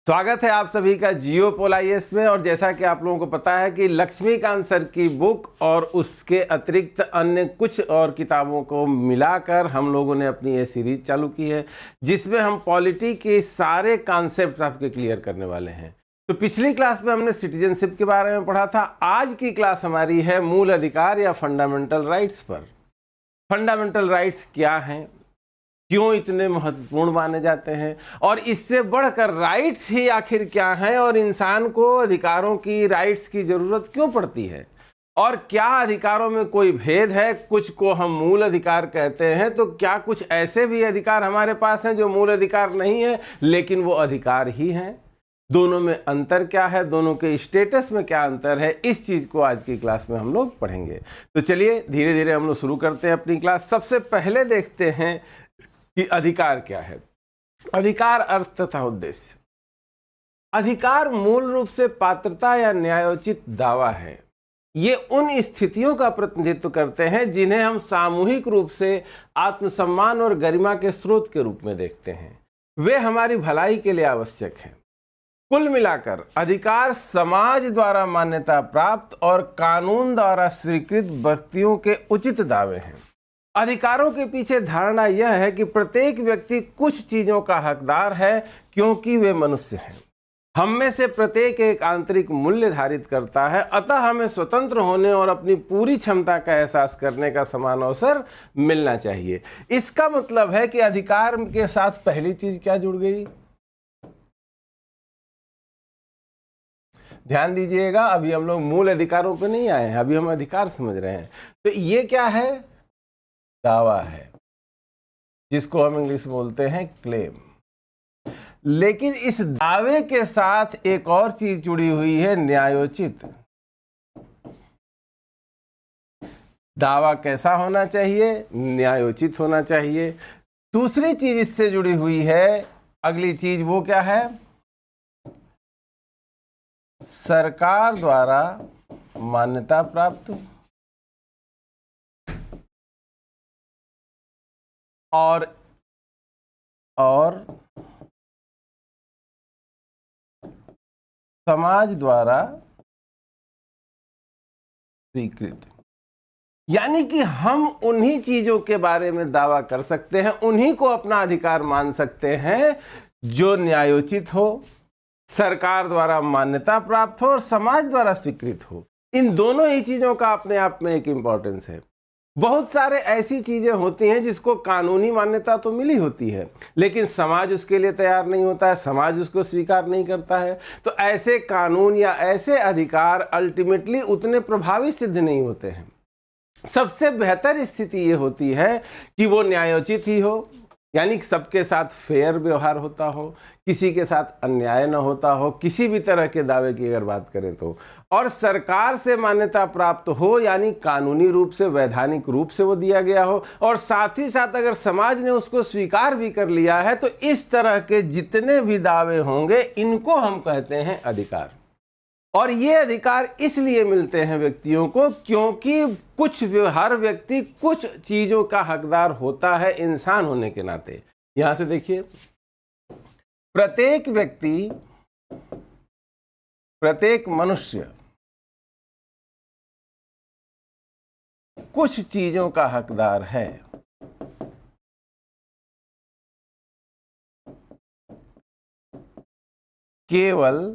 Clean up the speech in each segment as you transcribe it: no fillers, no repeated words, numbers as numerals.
स्वागत है आप सभी का जियो पोल आईएएस में। और जैसा कि आप लोगों को पता है कि लक्ष्मीकांत सर की बुक और उसके अतिरिक्त अन्य कुछ और किताबों को मिलाकर हम लोगों ने अपनी ये सीरीज चालू की है, जिसमें हम पॉलिटी के सारे कॉन्सेप्ट आपके क्लियर करने वाले हैं। तो पिछली क्लास में हमने सिटीजनशिप के बारे में पढ़ा था। आज की क्लास हमारी है मूल अधिकार या फंडामेंटल राइट्स पर। फंडामेंटल राइट्स क्या हैं, क्यों इतने महत्वपूर्ण माने जाते हैं, और इससे बढ़कर राइट्स ही आखिर क्या हैं, और इंसान को अधिकारों की, राइट्स की जरूरत क्यों पड़ती है, और क्या अधिकारों में कोई भेद है। कुछ को हम मूल अधिकार कहते हैं, तो क्या कुछ ऐसे भी अधिकार हमारे पास हैं जो मूल अधिकार नहीं है लेकिन वो अधिकार ही हैं। दोनों में अंतर क्या है, दोनों के स्टेटस में क्या अंतर है, इस चीज़ को आज की क्लास में हम लोग पढ़ेंगे। तो चलिए धीरे धीरे हम लोग शुरू करते हैं अपनी क्लास। सबसे पहले देखते हैं कि अधिकार क्या है। अधिकार अर्थ तथा उद्देश्य। अधिकार मूल रूप से पात्रता या न्यायोचित दावा है। ये उन स्थितियों का प्रतिनिधित्व करते हैं जिन्हें हम सामूहिक रूप से आत्मसम्मान और गरिमा के स्रोत के रूप में देखते हैं। वे हमारी भलाई के लिए आवश्यक हैं। कुल मिलाकर अधिकार समाज द्वारा मान्यता प्राप्त और कानून द्वारा स्वीकृत व्यक्तियों के उचित दावे हैं। अधिकारों के पीछे धारणा यह है कि प्रत्येक व्यक्ति कुछ चीजों का हकदार है क्योंकि वे मनुष्य हैं। हम में से प्रत्येक एक आंतरिक मूल्य धारित करता है, अतः हमें स्वतंत्र होने और अपनी पूरी क्षमता का एहसास करने का समान अवसर मिलना चाहिए। इसका मतलब है कि अधिकार के साथ पहली चीज क्या जुड़ गई, ध्यान दीजिएगा। अभी हम लोग मूल अधिकारों पे नहीं आए हैं, अभी हम अधिकार समझ रहे हैं। तो ये क्या है, दावा है, जिसको हम इंग्लिश में बोलते हैं क्लेम। लेकिन इस दावे के साथ एक और चीज जुड़ी हुई है, न्यायोचित। दावा कैसा होना चाहिए, न्यायोचित होना चाहिए। दूसरी चीज इससे जुड़ी हुई है, अगली चीज वो क्या है, सरकार द्वारा मान्यता प्राप्त और समाज द्वारा स्वीकृत। यानी कि हम उन्हीं चीजों के बारे में दावा कर सकते हैं, उन्हीं को अपना अधिकार मान सकते हैं जो न्यायोचित हो, सरकार द्वारा मान्यता प्राप्त हो और समाज द्वारा स्वीकृत हो। इन दोनों ही चीजों का अपने आप में एक इंपॉर्टेंस है। बहुत सारे ऐसी चीजें होती हैं जिसको कानूनी मान्यता तो मिली होती है, लेकिन समाज उसके लिए तैयार नहीं होता है, समाज उसको स्वीकार नहीं करता है। तो ऐसे कानून या ऐसे अधिकार अल्टीमेटली उतने प्रभावी सिद्ध नहीं होते हैं। सबसे बेहतर स्थिति ये होती है कि वो न्यायोचित ही हो, यानी सबके साथ फेयर व्यवहार होता हो, किसी के साथ अन्याय न होता हो, किसी भी तरह के दावे की अगर बात करें तो, और सरकार से मान्यता प्राप्त हो, यानी कानूनी रूप से, वैधानिक रूप से वो दिया गया हो, और साथ ही साथ अगर समाज ने उसको स्वीकार भी कर लिया है, तो इस तरह के जितने भी दावे होंगे इनको हम कहते हैं अधिकार। और ये अधिकार इसलिए मिलते हैं व्यक्तियों को क्योंकि हर व्यक्ति कुछ चीजों का हकदार होता है इंसान होने के नाते। यहां से देखिए, प्रत्येक व्यक्ति, प्रत्येक मनुष्य कुछ चीजों का हकदार है। केवल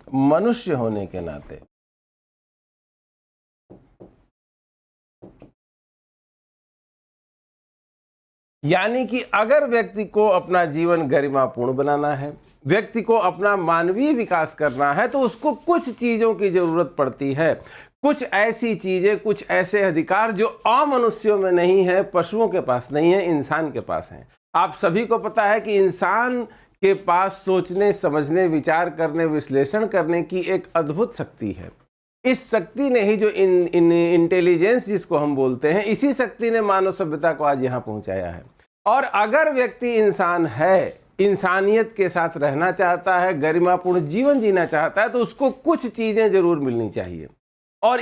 मनुष्य होने के नाते। यानी कि अगर व्यक्ति को अपना जीवन गरिमापूर्ण बनाना है, व्यक्ति को अपना मानवीय विकास करना है, तो उसको कुछ चीजों की जरूरत पड़ती है। कुछ ऐसी चीजें, कुछ ऐसे अधिकार जो अमनुष्यों में नहीं है, पशुओं के पास नहीं है, इंसान के पास है। आप सभी को पता है कि इंसान के पास सोचने, समझने, विचार करने, विश्लेषण करने की एक अद्भुत शक्ति है। इस शक्ति ने ही, जो इंटेलिजेंस जिसको हम बोलते हैं, इसी शक्ति ने मानव सभ्यता को आज यहाँ पहुँचाया है। और अगर व्यक्ति इंसान है, इंसानियत के साथ रहना चाहता है, गरिमापूर्ण जीवन जीना चाहता है, तो उसको कुछ चीज़ें जरूर मिलनी चाहिए। और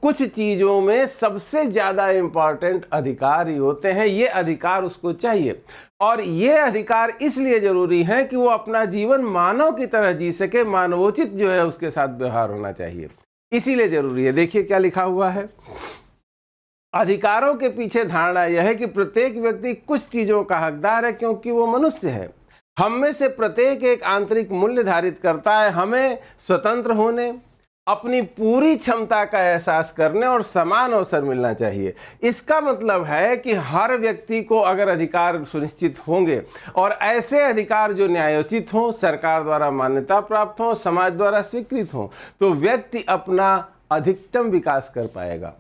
कुछ चीजों में सबसे ज्यादा इंपॉर्टेंट अधिकार ही होते हैं। ये अधिकार उसको चाहिए, और ये अधिकार इसलिए जरूरी है कि वो अपना जीवन मानव की तरह जी सके, मानवोचित जो है उसके साथ व्यवहार होना चाहिए, इसीलिए जरूरी है। देखिए क्या लिखा हुआ है। अधिकारों के पीछे धारणा यह है कि प्रत्येक व्यक्ति कुछ चीजों का हकदार है क्योंकि वो मनुष्य है। हम में से प्रत्येक एक आंतरिक मूल्य धारित करता है। हमें स्वतंत्र होने, अपनी पूरी क्षमता का एहसास करने और समान अवसर मिलना चाहिए। इसका मतलब है कि हर व्यक्ति को अगर अधिकार सुनिश्चित होंगे, और ऐसे अधिकार जो न्यायोचित हों, सरकार द्वारा मान्यता प्राप्त हों, समाज द्वारा स्वीकृत हों, तो व्यक्ति अपना अधिकतम विकास कर पाएगा।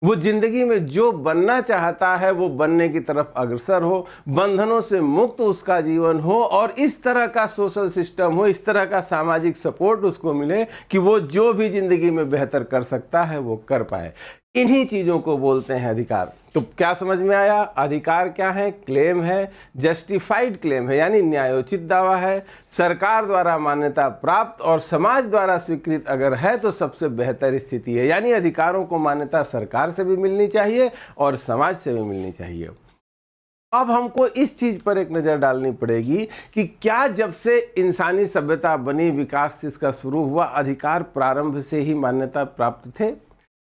वो जिंदगी में जो बनना चाहता है वो बनने की तरफ अग्रसर हो, बंधनों से मुक्त उसका जीवन हो, और इस तरह का सोशल सिस्टम हो, इस तरह का सामाजिक सपोर्ट उसको मिले कि वो जो भी जिंदगी में बेहतर कर सकता है वो कर पाए। इन्हीं चीज़ों को बोलते हैं अधिकार। तो क्या समझ में आया? अधिकार क्या है? क्लेम है, जस्टिफाइड क्लेम है, यानी न्यायोचित दावा है, सरकार द्वारा मान्यता प्राप्त और समाज द्वारा स्वीकृत अगर है तो सबसे बेहतर स्थिति है। यानी अधिकारों को मान्यता सरकार से भी मिलनी चाहिए और समाज से भी मिलनी चाहिए। अब हमको इस चीज पर एक नजर डालनी पड़ेगी कि क्या जब से इंसानी सभ्यता बनी, विकास इसका शुरू हुआ, अधिकार प्रारंभ से ही मान्यता प्राप्त थे?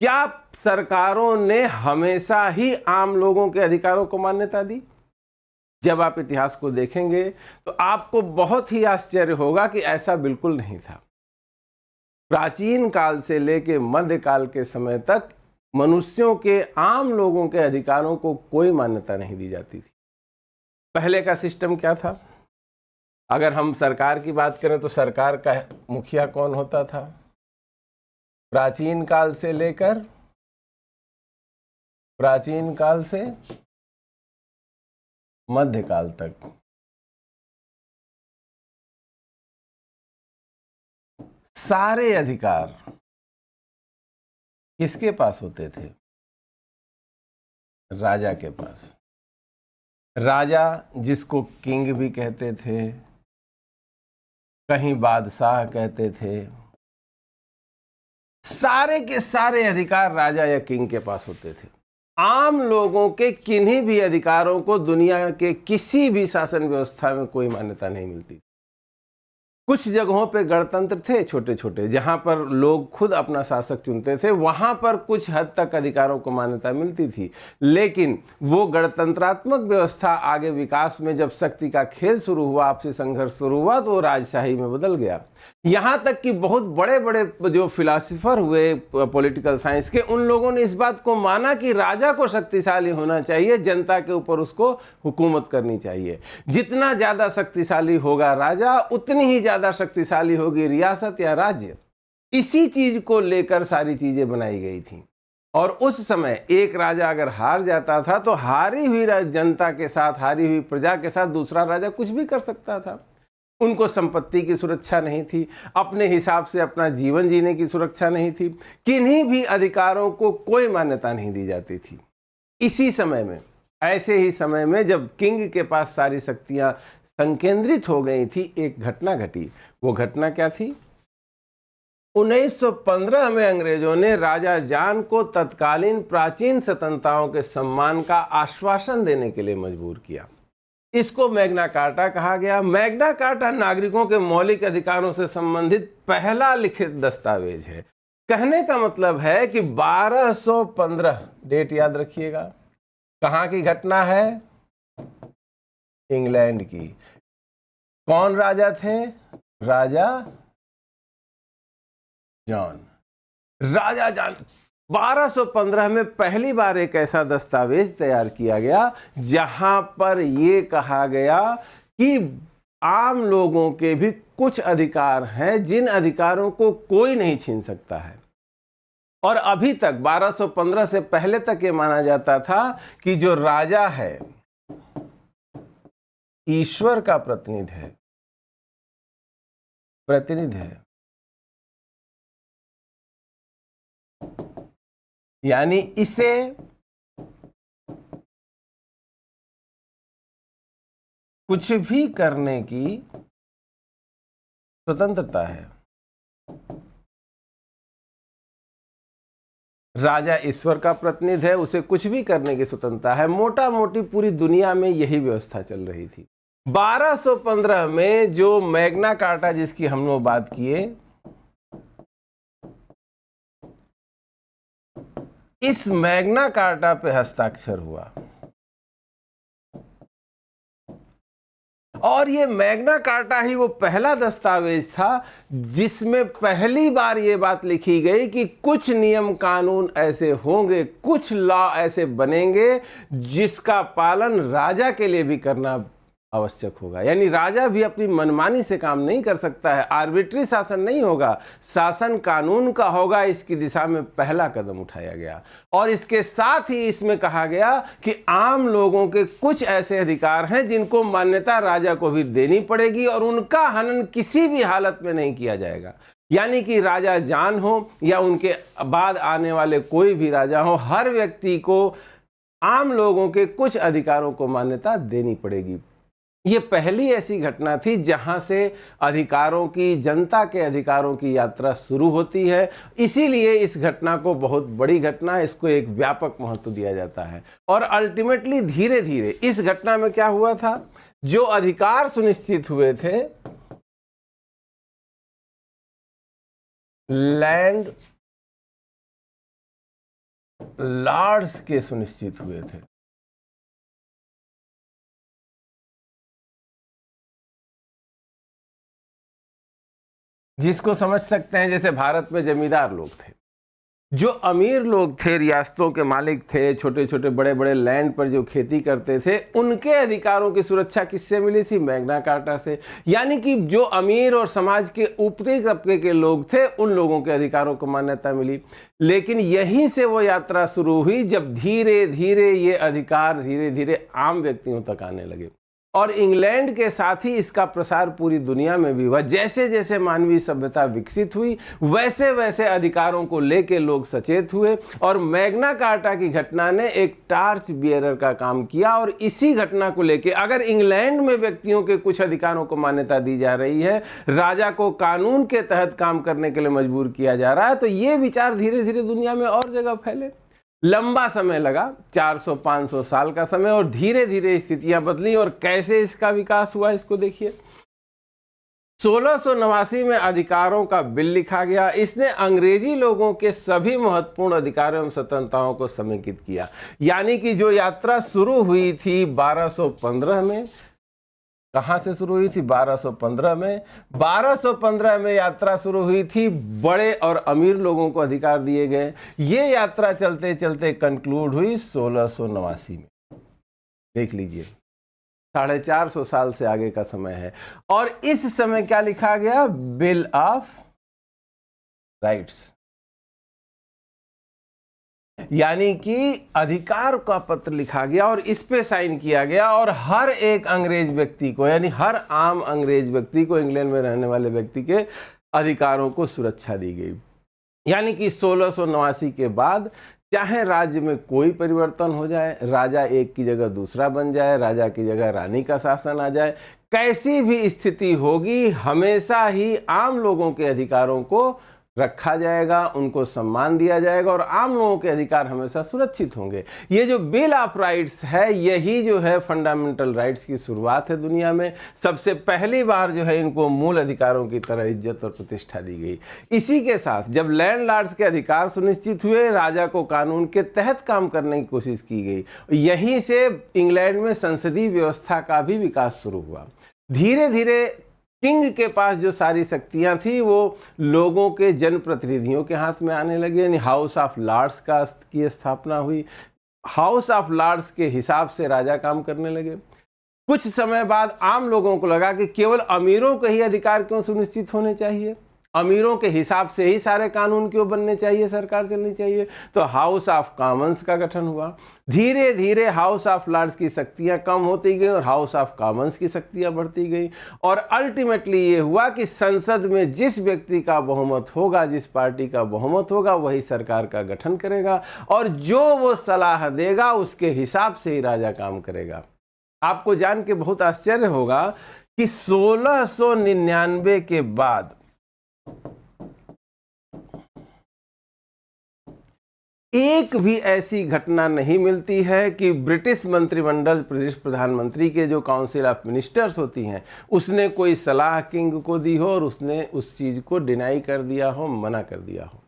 क्या सरकारों ने हमेशा ही आम लोगों के अधिकारों को मान्यता दी? जब आप इतिहास को देखेंगे तो आपको बहुत ही आश्चर्य होगा कि ऐसा बिल्कुल नहीं था। प्राचीन काल से लेकर मध्यकाल के समय तक मनुष्यों के, आम लोगों के अधिकारों को कोई मान्यता नहीं दी जाती थी। पहले का सिस्टम क्या था? अगर हम सरकार की बात करें तो सरकार का मुखिया कौन होता था? प्राचीन काल से मध्यकाल तक सारे अधिकार किसके पास होते थे? राजा के पास। राजा, जिसको किंग भी कहते थे, कहीं बादशाह कहते थे, सारे के सारे अधिकार राजा या किंग के पास होते थे। आम लोगों के किन्हीं भी अधिकारों को दुनिया के किसी भी शासन व्यवस्था में कोई मान्यता नहीं मिलती। कुछ जगहों पे गणतंत्र थे छोटे छोटे, जहां पर लोग खुद अपना शासक चुनते थे, वहां पर कुछ हद तक अधिकारों को मान्यता मिलती थी। लेकिन वो गणतंत्रात्मक व्यवस्था आगे विकास में जब शक्ति का खेल शुरू हुआ, आपसी संघर्ष शुरू हुआ, तो वो राजशाही में बदल गया। यहाँ तक कि बहुत बड़े बड़े जो फिलासफर हुए पॉलिटिकल साइंस के, उन लोगों ने इस बात को माना कि राजा को शक्तिशाली होना चाहिए, जनता के ऊपर उसको हुकूमत करनी चाहिए। जितना ज़्यादा शक्तिशाली होगा राजा, उतनी ही ज़्यादा शक्तिशाली होगी रियासत या राज्य। इसी चीज को लेकर सारी चीजें बनाई गई थी। और उस समय एक राजा अगर हार जाता था तो हारी हुई जनता के साथ, हारी हुई प्रजा के साथ दूसरा राजा कुछ भी कर सकता था। उनको संपत्ति की सुरक्षा नहीं थी, अपने हिसाब से अपना जीवन जीने की सुरक्षा नहीं थी, किन्हीं भी अधिकारों को कोई मान्यता नहीं दी जाती थी। इसी समय में, ऐसे ही समय में जब किंग के पास सारी शक्तियां संकेंद्रित हो गई थी, एक घटना घटी। वो घटना क्या थी? 1915 में अंग्रेजों ने राजा जॉन को तत्कालीन प्राचीन स्वतंत्रताओं के सम्मान का आश्वासन देने के लिए मजबूर किया। इसको मैग्ना कार्टा कहा गया। मैग्ना कार्टा नागरिकों के मौलिक अधिकारों से संबंधित पहला लिखित दस्तावेज है। कहने का मतलब है कि 1215, डेट याद रखिएगा, कहाँ की घटना है? इंग्लैंड की। कौन राजा थे? राजा जॉन। राजा जॉन 1215 में पहली बार एक ऐसा दस्तावेज तैयार किया गया जहां पर यह कहा गया कि आम लोगों के भी कुछ अधिकार हैं जिन अधिकारों को कोई नहीं छीन सकता है। और अभी तक 1215 से पहले तक ये माना जाता था कि जो राजा है ईश्वर का प्रतिनिधि है। यानी इसे कुछ भी करने की स्वतंत्रता है। राजा ईश्वर का प्रतिनिधि है, उसे कुछ भी करने की स्वतंत्रता है। मोटा मोटी पूरी दुनिया में यही व्यवस्था चल रही थी। 1215 में जो मैग्ना कार्टा जिसकी हम लोग बात किए, इस मैग्ना कार्टा पे हस्ताक्षर हुआ और ये मैग्ना कार्टा ही वो पहला दस्तावेज था जिसमें पहली बार ये बात लिखी गई कि कुछ नियम कानून ऐसे होंगे, कुछ लॉ ऐसे बनेंगे जिसका पालन राजा के लिए भी करना आवश्यक होगा। यानी राजा भी अपनी मनमानी से काम नहीं कर सकता है, आर्बिट्री शासन नहीं होगा, शासन कानून का होगा। इसकी दिशा में पहला कदम उठाया गया और इसके साथ ही इसमें कहा गया कि आम लोगों के कुछ ऐसे अधिकार हैं जिनको मान्यता राजा को भी देनी पड़ेगी और उनका हनन किसी भी हालत में नहीं किया जाएगा। यानी कि राजा जान हो या उनके बाद आने वाले कोई भी राजा हो, हर व्यक्ति को आम लोगों के कुछ अधिकारों को मान्यता देनी पड़ेगी। ये पहली ऐसी घटना थी जहां से अधिकारों की, जनता के अधिकारों की यात्रा शुरू होती है। इसीलिए इस घटना को बहुत बड़ी घटना, इसको एक व्यापक महत्व दिया जाता है। और अल्टीमेटली धीरे धीरे इस घटना में क्या हुआ था, जो अधिकार सुनिश्चित हुए थे लैंड लॉर्ड्स के सुनिश्चित हुए थे। जिसको समझ सकते हैं जैसे भारत में जमींदार लोग थे, जो अमीर लोग थे, रियासतों के मालिक थे, छोटे छोटे बड़े बड़े लैंड पर जो खेती करते थे, उनके अधिकारों की सुरक्षा किससे मिली थी? मैग्ना कार्टा से। यानी कि जो अमीर और समाज के ऊपरी तबके के लोग थे, उन लोगों के अधिकारों को मान्यता मिली। लेकिन यहीं से वो यात्रा शुरू हुई जब धीरे धीरे ये अधिकार धीरे धीरे आम व्यक्तियों तक आने लगे और इंग्लैंड के साथ ही इसका प्रसार पूरी दुनिया में भी हुआ। जैसे जैसे मानवीय सभ्यता विकसित हुई, वैसे वैसे अधिकारों को लेके लोग सचेत हुए और मैग्ना कार्टा की घटना ने एक टार्च बियरर का काम किया। और इसी घटना को लेके अगर इंग्लैंड में व्यक्तियों के कुछ अधिकारों को मान्यता दी जा रही है, राजा को कानून के तहत काम करने के लिए मजबूर किया जा रहा है, तो ये विचार धीरे धीरे दुनिया में और जगह फैले। लंबा समय लगा, 400-500 साल का समय, और धीरे धीरे स्थितियां बदली। और कैसे इसका विकास हुआ इसको देखिए। 1689 में अधिकारों का बिल लिखा गया। इसने अंग्रेजी लोगों के सभी महत्वपूर्ण अधिकारों एवं स्वतंत्रताओं को समेकित किया। यानी कि जो यात्रा शुरू हुई थी 1215 में, कहाँ से शुरू हुई थी? 1215 में। 1215 में यात्रा शुरू हुई थी, बड़े और अमीर लोगों को अधिकार दिए गए। ये यात्रा चलते चलते कंक्लूड हुई 1689 में। देख लीजिए, 450 साल से आगे का समय है। और इस समय क्या लिखा गया? बिल ऑफ राइट्स, यानी कि अधिकार का पत्र लिखा गया और इस पे साइन किया गया। और हर एक अंग्रेज व्यक्ति को, यानी हर आम अंग्रेज व्यक्ति को, इंग्लैंड में रहने वाले व्यक्ति के अधिकारों को सुरक्षा दी गई। यानी कि 1689 के बाद चाहे राज्य में कोई परिवर्तन हो जाए, राजा एक की जगह दूसरा बन जाए, राजा की जगह रानी का शासन आ जाए, कैसी भी स्थिति होगी, हमेशा ही आम लोगों के अधिकारों को रखा जाएगा, उनको सम्मान दिया जाएगा और आम लोगों के अधिकार हमेशा सुरक्षित होंगे। ये जो बिल ऑफ राइट्स है, यही जो है फंडामेंटल राइट्स की शुरुआत है दुनिया में। सबसे पहली बार जो है इनको मूल अधिकारों की तरह इज्जत और प्रतिष्ठा दी गई। इसी के साथ जब लैंडलॉर्ड्स के अधिकार सुनिश्चित हुए, राजा को कानून के तहत काम करने की कोशिश की गई। यहीं से इंग्लैंड में संसदीय व्यवस्था का भी विकास शुरू हुआ। धीरे धीरे किंग के पास जो सारी शक्तियां थी वो लोगों के जनप्रतिनिधियों के हाथ में आने लगी। यानी हाउस ऑफ लॉर्ड्स की स्थापना हुई। हाउस ऑफ लॉर्ड्स के हिसाब से राजा काम करने लगे। कुछ समय बाद आम लोगों को लगा कि केवल अमीरों के ही अधिकार क्यों सुनिश्चित होने चाहिए, अमीरों के हिसाब से ही सारे कानून क्यों बनने चाहिए, सरकार चलनी चाहिए। तो हाउस ऑफ कॉमन्स का गठन हुआ। धीरे धीरे हाउस ऑफ लॉर्ड्स की शक्तियां कम होती गई और हाउस ऑफ कॉमन्स की शक्तियां बढ़ती गई। और अल्टीमेटली ये हुआ कि संसद में जिस व्यक्ति का बहुमत होगा, जिस पार्टी का बहुमत होगा, वही सरकार का गठन करेगा और जो वो सलाह देगा उसके हिसाब से ही राजा काम करेगा। आपको जान के बहुत आश्चर्य होगा कि 1699 के बाद एक भी ऐसी घटना नहीं मिलती है कि ब्रिटिश मंत्रिमंडल, ब्रिटिश प्रधानमंत्री के जो काउंसिल ऑफ मिनिस्टर्स होती हैं, उसने कोई सलाह किंग को दी हो और उसने उस चीज़ को डिनाई कर दिया हो, मना कर दिया हो।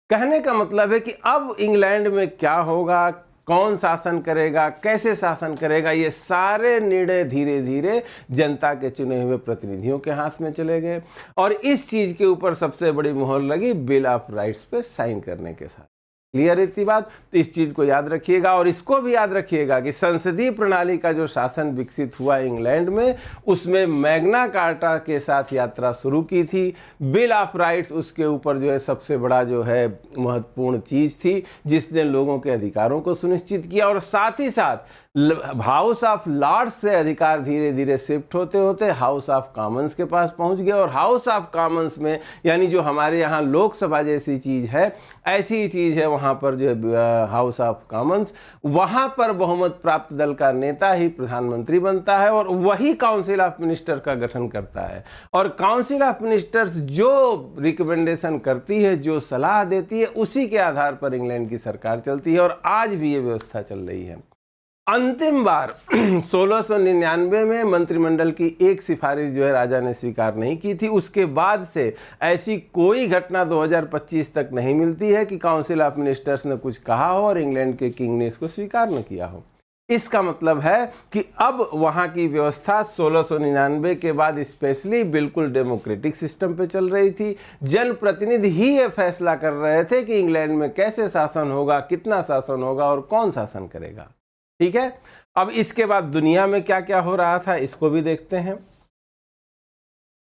कहने का मतलब है कि अब इंग्लैंड में क्या होगा, कौन शासन करेगा, कैसे शासन करेगा, ये सारे निर्णय धीरे धीरे जनता के चुने हुए प्रतिनिधियों के हाथ में चले गए। और इस चीज़ के ऊपर सबसे बड़ी मुहर लगी बिल ऑफ राइट्स पे साइन करने के साथ। क्लियर इतनी बात? तो इस चीज़ को याद रखिएगा और इसको भी याद रखिएगा कि संसदीय प्रणाली का जो शासन विकसित हुआ इंग्लैंड में, उसमें मैग्ना कार्टा के साथ यात्रा शुरू की थी। बिल ऑफ राइट्स उसके ऊपर जो है सबसे बड़ा जो है महत्वपूर्ण चीज़ थी, जिसने लोगों के अधिकारों को सुनिश्चित किया। और साथ ही साथ हाउस ऑफ लॉर्ड्स से अधिकार धीरे धीरे शिफ्ट होते होते हाउस ऑफ कॉमन्स के पास पहुंच गए। और हाउस ऑफ कॉमन्स में, यानी जो हमारे यहाँ लोकसभा जैसी चीज़ है, ऐसी चीज़ है वहाँ पर जो हाउस ऑफ कॉमन्स, वहाँ पर बहुमत प्राप्त दल का नेता ही प्रधानमंत्री बनता है और वही काउंसिल ऑफ मिनिस्टर का गठन करता है। और काउंसिल ऑफ मिनिस्टर्स जो रिकमेंडेशन करती है, जो सलाह देती है, उसी के आधार पर इंग्लैंड की सरकार चलती है और आज भी ये व्यवस्था चल रही है। अंतिम बार 1699 में मंत्रिमंडल की एक सिफारिश जो है राजा ने स्वीकार नहीं की थी। उसके बाद से ऐसी कोई घटना 2025 तक नहीं मिलती है कि काउंसिल ऑफ मिनिस्टर्स ने कुछ कहा हो और इंग्लैंड के किंग ने इसको स्वीकार न किया हो। इसका मतलब है कि अब वहाँ की व्यवस्था 1699 के बाद स्पेशली बिल्कुल डेमोक्रेटिक सिस्टम पे चल रही थी। जनप्रतिनिधि ही ये फैसला कर रहे थे कि इंग्लैंड में कैसे शासन होगा, कितना शासन होगा और कौन शासन करेगा। ठीक है, अब इसके बाद दुनिया में क्या क्या हो रहा था इसको भी देखते हैं।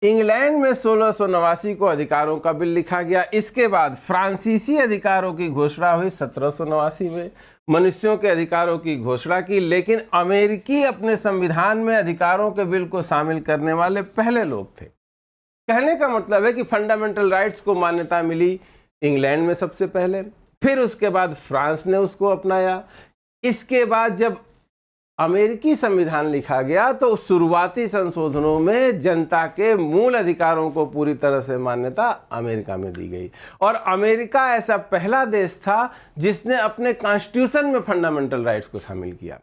इंग्लैंड में 1689 को अधिकारों का बिल लिखा गया। इसके बाद फ्रांसीसी अधिकारों की घोषणा हुई 1789 में। मनुष्यों के अधिकारों की घोषणा की, लेकिन अमेरिकी अपने संविधान में अधिकारों के बिल को शामिल करने वाले पहले लोग थे। कहने का मतलब है कि फंडामेंटल राइट्स को मान्यता मिली इंग्लैंड में सबसे पहले, फिर उसके बाद फ्रांस ने उसको अपनाया। इसके बाद जब अमेरिकी संविधान लिखा गया तो शुरुआती संशोधनों में जनता के मूल अधिकारों को पूरी तरह से मान्यता अमेरिका में दी गई। और अमेरिका ऐसा पहला देश था जिसने अपने कॉन्स्टिट्यूशन में फंडामेंटल राइट्स को शामिल किया।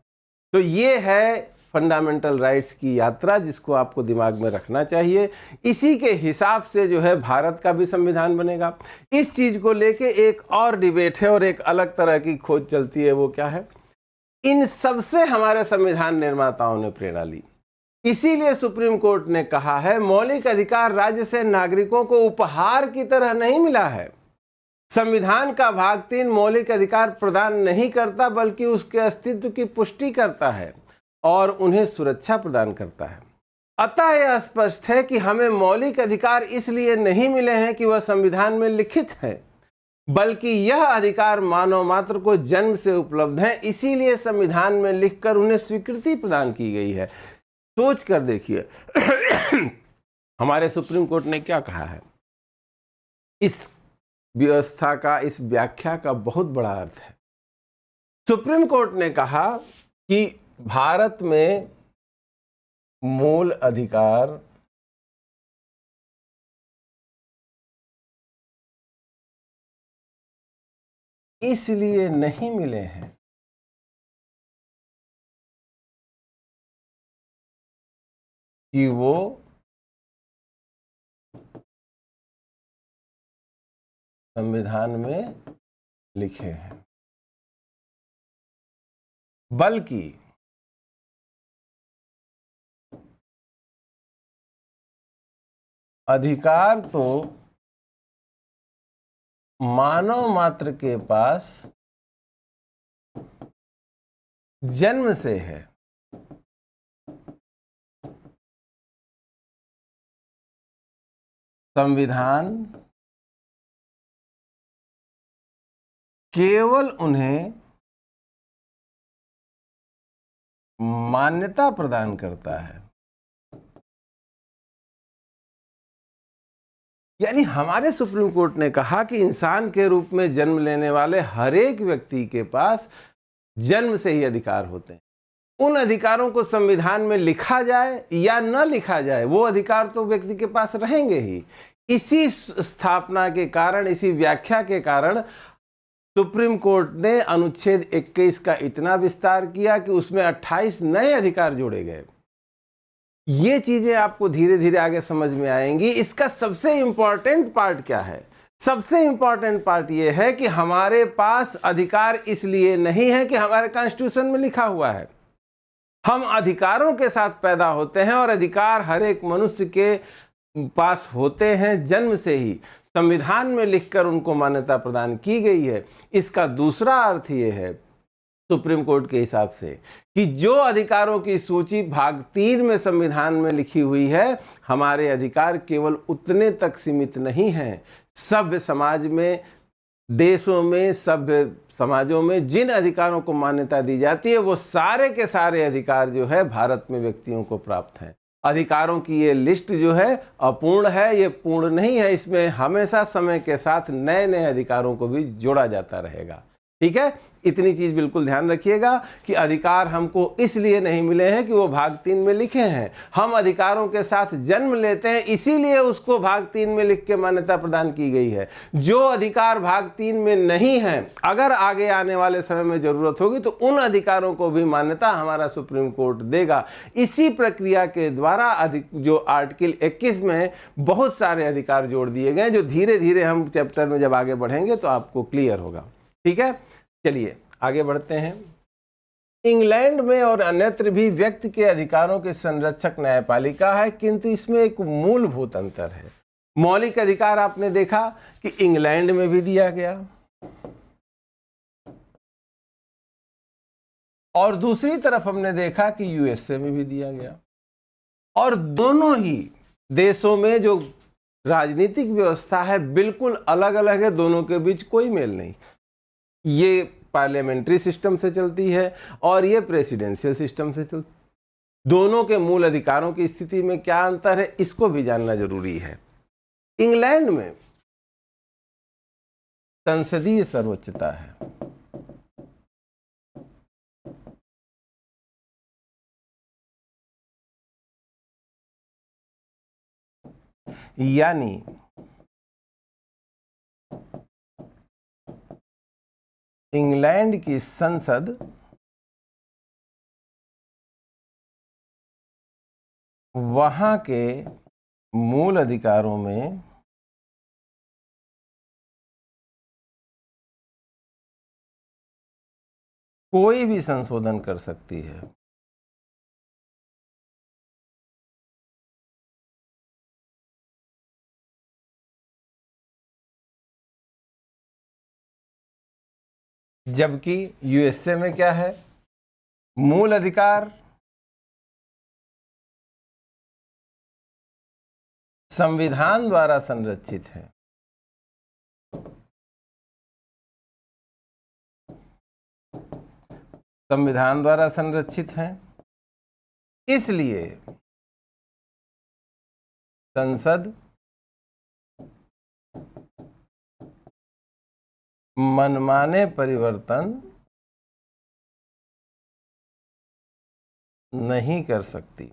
तो ये है फंडामेंटल राइट्स की यात्रा, जिसको आपको दिमाग में रखना चाहिए। इसी के हिसाब से जो है भारत का भी संविधान बनेगा। इस चीज़ को लेके एक और डिबेट है और एक अलग तरह की खोज चलती है। वो क्या है? इन सबसे हमारे संविधान निर्माताओं ने प्रेरणा ली। इसीलिए सुप्रीम कोर्ट ने कहा है मौलिक अधिकार राज्य से नागरिकों को उपहार की तरह नहीं मिला है। संविधान का भाग 3 मौलिक अधिकार प्रदान नहीं करता, बल्कि उसके अस्तित्व की पुष्टि करता है और उन्हें सुरक्षा प्रदान करता है। अतः यह स्पष्ट है कि हमें मौलिक अधिकार इसलिए नहीं मिले हैं कि वह संविधान में लिखित है, बल्कि यह अधिकार मानव मात्र को जन्म से उपलब्ध है। इसीलिए संविधान में लिखकर उन्हें स्वीकृति प्रदान की गई है। सोच कर देखिए हमारे सुप्रीम कोर्ट ने क्या कहा है। इस व्यवस्था का, इस व्याख्या का बहुत बड़ा अर्थ है। सुप्रीम कोर्ट ने कहा कि भारत में मूल अधिकार इसलिए नहीं मिले हैं कि वो संविधान में लिखे हैं, बल्कि अधिकार तो मानव मात्र के पास जन्म से है। संविधान केवल उन्हें मान्यता प्रदान करता है। यानी हमारे सुप्रीम कोर्ट ने कहा कि इंसान के रूप में जन्म लेने वाले हर एक व्यक्ति के पास जन्म से ही अधिकार होते हैं। उन अधिकारों को संविधान में लिखा जाए या न लिखा जाए, वो अधिकार तो व्यक्ति के पास रहेंगे ही। इसी स्थापना के कारण, इसी व्याख्या के कारण सुप्रीम कोर्ट ने अनुच्छेद 21 का इतना विस्तार किया कि उसमें 28 नए अधिकार जोड़े गए। ये चीजें आपको धीरे धीरे आगे समझ में आएंगी। इसका सबसे इंपॉर्टेंट पार्ट क्या है? सबसे इंपॉर्टेंट पार्ट ये है कि हमारे पास अधिकार इसलिए नहीं है कि हमारे कॉन्स्टिट्यूशन में लिखा हुआ है। हम अधिकारों के साथ पैदा होते हैं और अधिकार हर एक मनुष्य के पास होते हैं जन्म से ही। संविधान में लिखकर उनको मान्यता प्रदान की गई है। इसका दूसरा अर्थ ये है सुप्रीम कोर्ट के हिसाब से कि जो अधिकारों की सूची भाग 3 में संविधान में लिखी हुई है, हमारे अधिकार केवल उतने तक सीमित नहीं हैं। सभ्य समाज में, देशों में, सभ्य समाजों में जिन अधिकारों को मान्यता दी जाती है, वो सारे के सारे अधिकार जो है भारत में व्यक्तियों को प्राप्त हैं। अधिकारों की ये लिस्ट जो है अपूर्ण है, ये पूर्ण नहीं है। इसमें हमेशा समय के साथ नए नए अधिकारों को भी जोड़ा जाता रहेगा। ठीक है, इतनी चीज बिल्कुल ध्यान रखिएगा कि अधिकार हमको इसलिए नहीं मिले हैं कि वो भाग 3 में लिखे हैं। हम अधिकारों के साथ जन्म लेते हैं, इसीलिए उसको भाग 3 में लिख के मान्यता प्रदान की गई है। जो अधिकार भाग 3 में नहीं है, अगर आगे आने वाले समय में जरूरत होगी तो उन अधिकारों को भी मान्यता हमारा सुप्रीम कोर्ट देगा। इसी प्रक्रिया के द्वारा जो आर्टिकल 21 में बहुत सारे अधिकार जोड़ दिए गए, जो धीरे धीरे हम चैप्टर में जब आगे बढ़ेंगे तो आपको क्लियर होगा। ठीक है, चलिए आगे बढ़ते हैं। इंग्लैंड में और अन्यत्र भी व्यक्ति के अधिकारों के संरक्षक न्यायपालिका है, किंतु इसमें एक मूलभूत अंतर है। मौलिक अधिकार आपने देखा कि इंग्लैंड में भी दिया गया और दूसरी तरफ हमने देखा कि यूएसए में भी दिया गया। और दोनों ही देशों में जो राजनीतिक व्यवस्था है बिल्कुल अलग अलग है, दोनों के बीच कोई मेल नहीं। ये पार्लियामेंट्री सिस्टम से चलती है और ये प्रेसिडेंशियल सिस्टम से चलती है। दोनों के मूल अधिकारों की स्थिति में क्या अंतर है, इसको भी जानना जरूरी है। इंग्लैंड में संसदीय सर्वोच्चता है, यानी इंग्लैंड की संसद वहां के मूल अधिकारों में कोई भी संशोधन कर सकती है। जबकि यूएसए में क्या है, मूल अधिकार संविधान द्वारा संरक्षित है। संविधान द्वारा संरक्षित है, इसलिए संसद मनमाने परिवर्तन नहीं कर सकती।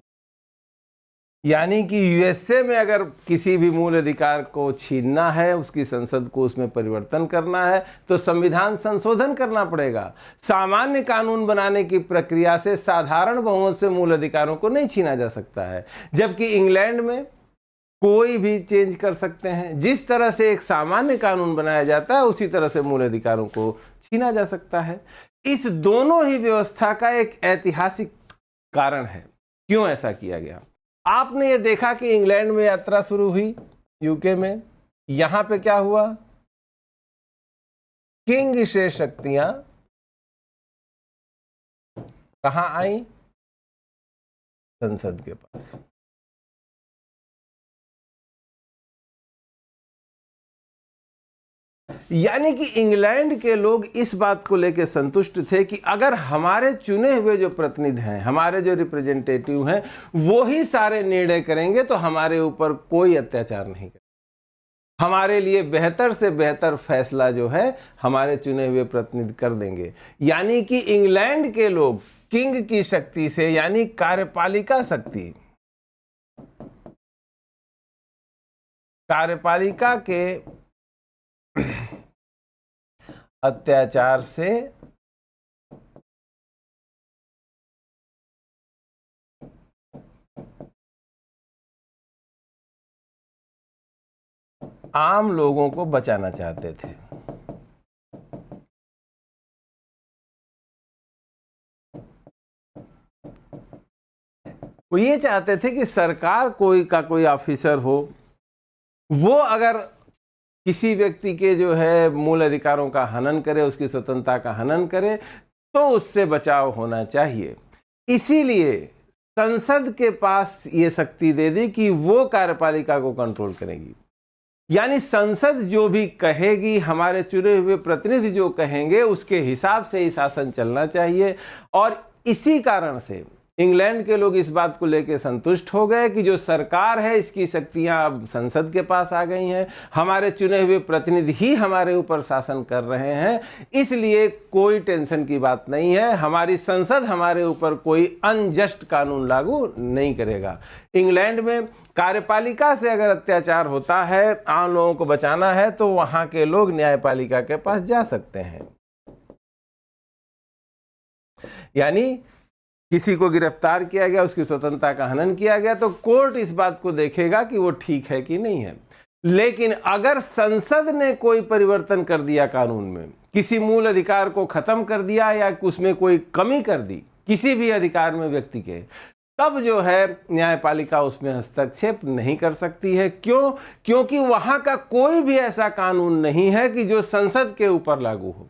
यानी कि यूएसए में अगर किसी भी मूल अधिकार को छीनना है, उसकी संसद को उसमें परिवर्तन करना है, तो संविधान संशोधन करना पड़ेगा। सामान्य कानून बनाने की प्रक्रिया से साधारण बहुमत से मूल अधिकारों को नहीं छीना जा सकता है। जबकि इंग्लैंड में कोई भी चेंज कर सकते हैं। जिस तरह से एक सामान्य कानून बनाया जाता है, उसी तरह से मूल अधिकारों को छीना जा सकता है। इस दोनों ही व्यवस्था का एक ऐतिहासिक कारण है क्यों ऐसा किया गया। आपने ये देखा कि इंग्लैंड में यात्रा शुरू हुई, यूके में, यहां पे क्या हुआ, किंग से शक्तियां कहां आई, संसद के पास। यानी कि इंग्लैंड के लोग इस बात को लेकर संतुष्ट थे कि अगर हमारे चुने हुए जो प्रतिनिधि हैं, हमारे जो रिप्रेजेंटेटिव हैं, वो ही सारे निर्णय करेंगे तो हमारे ऊपर कोई अत्याचार नहीं करेगा। हमारे लिए बेहतर से बेहतर फैसला जो है हमारे चुने हुए प्रतिनिधि कर देंगे। यानी कि इंग्लैंड के लोग किंग की शक्ति से, यानी कार्यपालिका शक्ति, कार्यपालिका के अत्याचार से आम लोगों को बचाना चाहते थे। वो ये चाहते थे कि सरकार कोई ऑफिसर हो, वो अगर किसी व्यक्ति के जो है मूल अधिकारों का हनन करे, उसकी स्वतंत्रता का हनन करे, तो उससे बचाव होना चाहिए। इसीलिए संसद के पास ये शक्ति दे दी कि वो कार्यपालिका को कंट्रोल करेगी। यानी संसद जो भी कहेगी, हमारे चुने हुए प्रतिनिधि जो कहेंगे, उसके हिसाब से ही शासन चलना चाहिए। और इसी कारण से इंग्लैंड के लोग इस बात को लेकर संतुष्ट हो गए कि जो सरकार है, इसकी शक्तियां अब संसद के पास आ गई हैं, हमारे चुने हुए प्रतिनिधि ही हमारे ऊपर शासन कर रहे हैं, इसलिए कोई टेंशन की बात नहीं है, हमारी संसद हमारे ऊपर कोई अनजस्ट कानून लागू नहीं करेगा। इंग्लैंड में कार्यपालिका से अगर अत्याचार होता है, आम लोगों को बचाना है, तो वहां के लोग न्यायपालिका के पास जा सकते हैं। यानी किसी को गिरफ्तार किया गया, उसकी स्वतंत्रता का हनन किया गया, तो कोर्ट इस बात को देखेगा कि वो ठीक है कि नहीं है। लेकिन अगर संसद ने कोई परिवर्तन कर दिया कानून में, किसी मूल अधिकार को खत्म कर दिया या उसमें कोई कमी कर दी किसी भी अधिकार में व्यक्ति के, तब जो है न्यायपालिका उसमें हस्तक्षेप नहीं कर सकती है। क्यों? क्योंकि वहां का कोई भी ऐसा कानून नहीं है कि जो संसद के ऊपर लागू हो।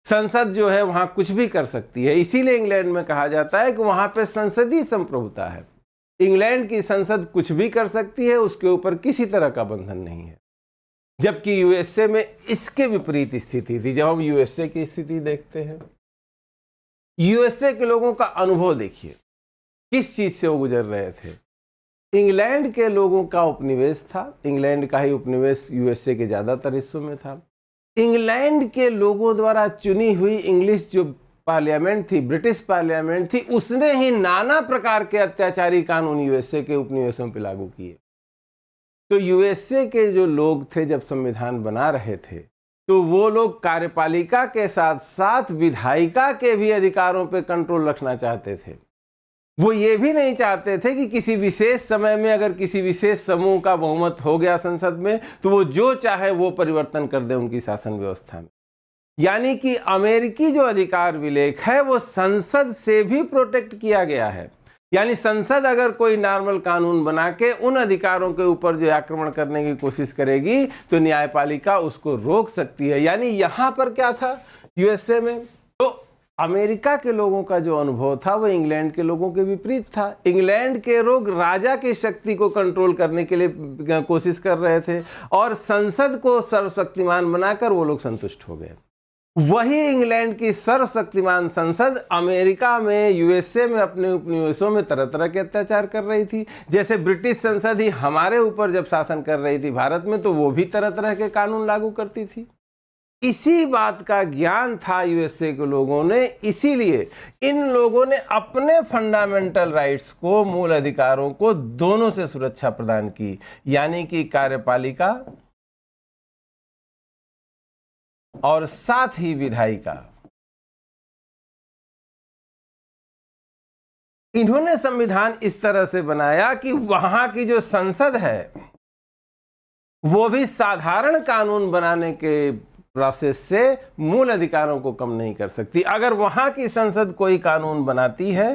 संसद जो है वहां कुछ भी कर सकती है। इसीलिए इंग्लैंड में कहा जाता है कि वहां पे संसदीय संप्रभुता है। इंग्लैंड की संसद कुछ भी कर सकती है, उसके ऊपर किसी तरह का बंधन नहीं है। जबकि यूएसए में इसके विपरीत स्थिति थी। जब हम यूएसए की स्थिति देखते हैं, यूएसए के लोगों का अनुभव देखिए, किस चीज से वो गुजर रहे थे। इंग्लैंड के लोगों का उपनिवेश था, इंग्लैंड का ही उपनिवेश यूएसए के ज्यादातर हिस्सों में था। इंग्लैंड के लोगों द्वारा चुनी हुई इंग्लिश जो पार्लियामेंट थी, ब्रिटिश पार्लियामेंट थी, उसने ही नाना प्रकार के अत्याचारी कानून यूएसए के उपनिवेशों पर लागू किए। तो यूएसए के जो लोग थे, जब संविधान बना रहे थे, तो वो लोग कार्यपालिका के साथ साथ विधायिका के भी अधिकारों पर कंट्रोल रखना चाहते थे। वो ये भी नहीं चाहते थे कि किसी विशेष समय में अगर किसी विशेष समूह का बहुमत हो गया संसद में, तो वो जो चाहे वो परिवर्तन कर दे उनकी शासन व्यवस्था में। यानी कि अमेरिकी जो अधिकार विलेख है, वो संसद से भी प्रोटेक्ट किया गया है। यानी संसद अगर कोई नॉर्मल कानून बना के उन अधिकारों के ऊपर जो आक्रमण करने की कोशिश करेगी, तो न्यायपालिका उसको रोक सकती है। यानी यहां पर क्या था यूएसए में, तो अमेरिका के लोगों का जो अनुभव था वो इंग्लैंड के लोगों के विपरीत था। इंग्लैंड के लोग राजा की शक्ति को कंट्रोल करने के लिए कोशिश कर रहे थे और संसद को सर्वशक्तिमान बनाकर वो लोग संतुष्ट हो गए। वही इंग्लैंड की सर्वशक्तिमान संसद अमेरिका में, यूएसए में अपने उपनिवेशों में तरह तरह के अत्याचार कर रही थी। जैसे ब्रिटिश संसद ही हमारे ऊपर जब शासन कर रही थी भारत में, तो वो भी तरह तरह के कानून लागू करती थी। इसी बात का ज्ञान था यूएसए के लोगों ने, इसीलिए इन लोगों ने अपने फंडामेंटल राइट्स को, मूल अधिकारों को दोनों से सुरक्षा प्रदान की। यानी कि कार्यपालिका और साथ ही विधायिका। इन्होंने संविधान इस तरह से बनाया कि वहां की जो संसद है वो भी साधारण कानून बनाने के प्रोसेस से मूल अधिकारों को कम नहीं कर सकती। अगर वहां की संसद कोई कानून बनाती है